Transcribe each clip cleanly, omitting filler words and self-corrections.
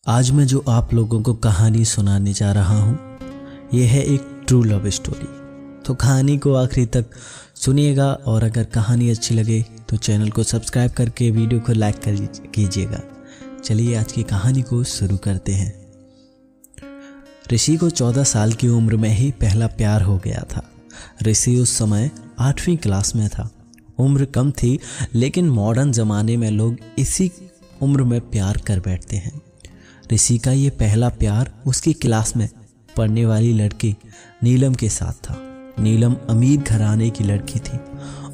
आज मैं जो आप लोगों को कहानी सुनाने जा रहा हूँ ये है एक ट्रू लव स्टोरी। तो कहानी को आखिरी तक सुनिएगा और अगर कहानी अच्छी लगे तो चैनल को सब्सक्राइब करके वीडियो को लाइक कीजिएगा। चलिए आज की कहानी को शुरू करते हैं। ऋषि को 14 साल की उम्र में ही पहला प्यार हो गया था। ऋषि उस समय 8वीं क्लास में था। उम्र कम थी लेकिन मॉडर्न ज़माने में लोग इसी उम्र में प्यार कर बैठते हैं। ऋषि का ये पहला प्यार उसकी क्लास में पढ़ने वाली लड़की नीलम के साथ था। नीलम अमीर घराने की लड़की थी।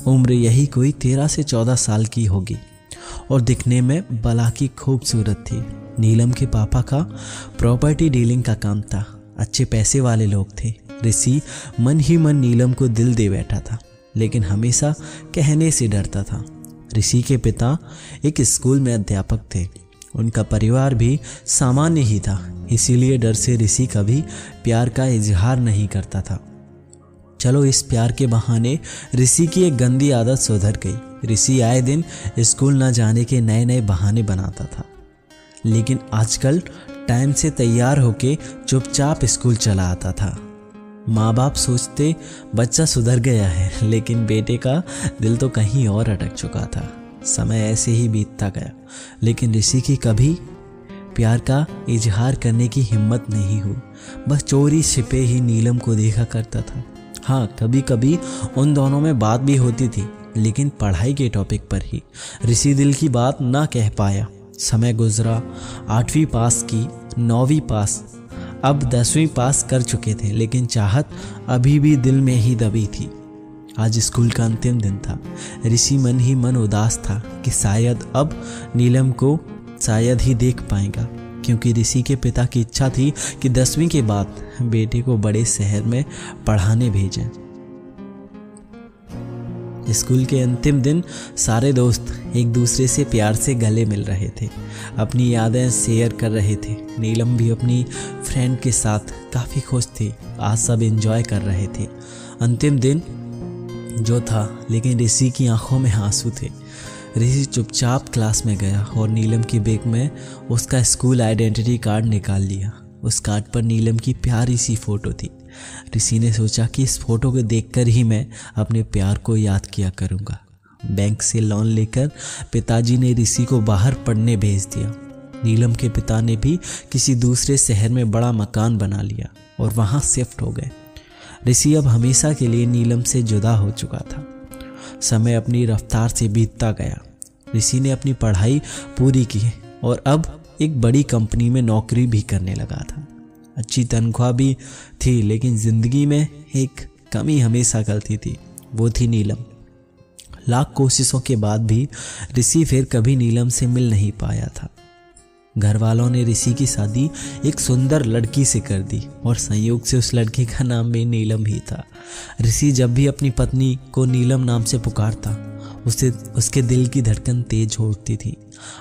उम्र यही कोई 13 से 14 साल की होगी और दिखने में बला की खूबसूरत थी। नीलम के पापा का प्रॉपर्टी डीलिंग का काम था। अच्छे पैसे वाले लोग थे। ऋषि मन ही मन नीलम को दिल दे बैठा था लेकिन हमेशा कहने से डरता था। ऋषि के पिता एक स्कूल में अध्यापक थे। उनका परिवार भी सामान्य ही था, इसीलिए डर से ऋषि कभी प्यार का इजहार नहीं करता था। चलो इस प्यार के बहाने ऋषि की एक गंदी आदत सुधर गई। ऋषि आए दिन स्कूल न जाने के नए नए बहाने बनाता था, लेकिन आजकल टाइम से तैयार होके चुपचाप स्कूल चला आता था। माँ बाप सोचते बच्चा सुधर गया है, लेकिन बेटे का दिल तो कहीं और अटक चुका था। समय ऐसे ही बीतता गया लेकिन ऋषि की कभी प्यार का इजहार करने की हिम्मत नहीं हुई। बस चोरी छिपे ही नीलम को देखा करता था। हाँ, कभी कभी उन दोनों में बात भी होती थी, लेकिन पढ़ाई के टॉपिक पर ही। ऋषि दिल की बात ना कह पाया। समय गुजरा। 8वीं पास की, 9वीं पास, अब 10वीं पास कर चुके थे, लेकिन चाहत अभी भी दिल में ही दबी थी। आज स्कूल का अंतिम दिन था। ऋषि मन ही मन उदास था कि शायद अब नीलम को शायद ही देख पाएगा, क्योंकि ऋषि के पिता की इच्छा थी कि 10वीं के बाद बेटे को बड़े शहर में पढ़ाने भेजें। स्कूल के अंतिम दिन सारे दोस्त एक दूसरे से प्यार से गले मिल रहे थे, अपनी यादें शेयर कर रहे थे। नीलम भी अपनी फ्रेंड के साथ काफ़ी खुश थी। आज सब एंजॉय कर रहे थे। अंतिम दिन जो था, लेकिन ऋषि की आंखों में आंसू थे। ऋषि चुपचाप क्लास में गया और नीलम की बैग में उसका स्कूल आइडेंटिटी कार्ड निकाल लिया। उस कार्ड पर नीलम की प्यारी सी फोटो थी। ऋषि ने सोचा कि इस फोटो को देखकर ही मैं अपने प्यार को याद किया करूँगा। बैंक से लोन लेकर पिताजी ने ऋषि को बाहर पढ़ने भेज दिया। नीलम के पिता ने भी किसी दूसरे शहर में बड़ा मकान बना लिया और वहाँ शिफ्ट हो गए। ऋषि अब हमेशा के लिए नीलम से जुदा हो चुका था। समय अपनी रफ्तार से बीतता गया। ऋषि ने अपनी पढ़ाई पूरी की और अब एक बड़ी कंपनी में नौकरी भी करने लगा था। अच्छी तनख्वाह भी थी, लेकिन जिंदगी में एक कमी हमेशा खलती थी, वो थी नीलम। लाख कोशिशों के बाद भी ऋषि फिर कभी नीलम से मिल नहीं पाया था। घर वालों ने ऋषि की शादी एक सुंदर लड़की से कर दी और संयोग से उस लड़की का नाम भी नीलम ही था। ऋषि जब भी अपनी पत्नी को नीलम नाम से पुकारता, उसके दिल की धड़कन तेज होती थी।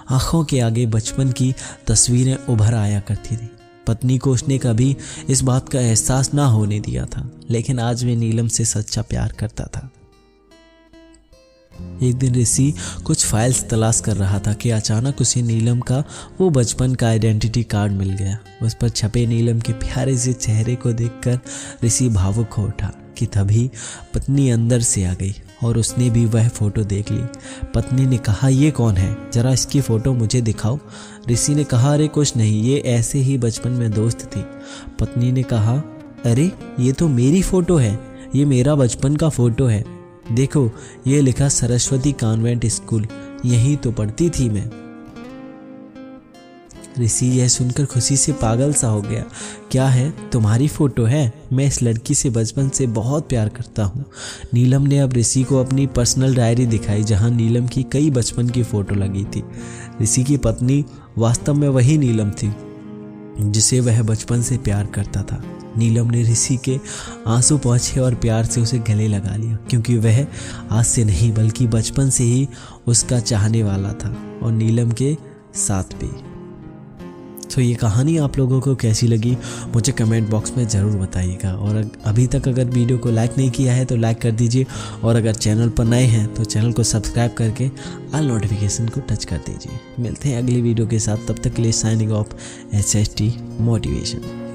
आंखों के आगे बचपन की तस्वीरें उभर आया करती थी। पत्नी को उसने कभी इस बात का एहसास ना होने दिया था, लेकिन आज वे नीलम से सच्चा प्यार करता था। एक दिन ऋषि कुछ फाइल्स तलाश कर रहा था कि अचानक उसे नीलम का वो बचपन का आइडेंटिटी कार्ड मिल गया। उस पर छपे नीलम के प्यारे से चेहरे को देखकर ऋषि भावुक हो उठा कि तभी पत्नी अंदर से आ गई और उसने भी वह फोटो देख ली। पत्नी ने कहा, ये कौन है, जरा इसकी फ़ोटो मुझे दिखाओ। ऋषि ने कहा, अरे कुछ नहीं, ये ऐसे ही बचपन में दोस्त थी। पत्नी ने कहा, अरे ये तो मेरी फ़ोटो है, ये मेरा बचपन का फ़ोटो है। देखो ये लिखा सरस्वती कॉन्वेंट स्कूल, यहीं तो पढ़ती थी मैं। ऋषि यह सुनकर खुशी से पागल सा हो गया। क्या है, तुम्हारी फोटो है? मैं इस लड़की से बचपन से बहुत प्यार करता हूँ। नीलम ने अब ऋषि को अपनी पर्सनल डायरी दिखाई, जहाँ नीलम की कई बचपन की फ़ोटो लगी थी। ऋषि की पत्नी वास्तव में वही नीलम थी जिसे वह बचपन से प्यार करता था। नीलम ने ऋषि के आंसू पोंछे और प्यार से उसे गले लगा लिया, क्योंकि वह आज से नहीं बल्कि बचपन से ही उसका चाहने वाला था और नीलम के साथ भी। तो ये कहानी आप लोगों को कैसी लगी मुझे कमेंट बॉक्स में ज़रूर बताइएगा। और अभी तक अगर वीडियो को लाइक नहीं किया है तो लाइक कर दीजिए, और अगर चैनल पर नए हैं तो चैनल को सब्सक्राइब करके ऑल नोटिफिकेशन को टच कर दीजिए। मिलते हैं अगली वीडियो के साथ, तब तक के लिए साइनिंग ऑफ SST मोटिवेशन।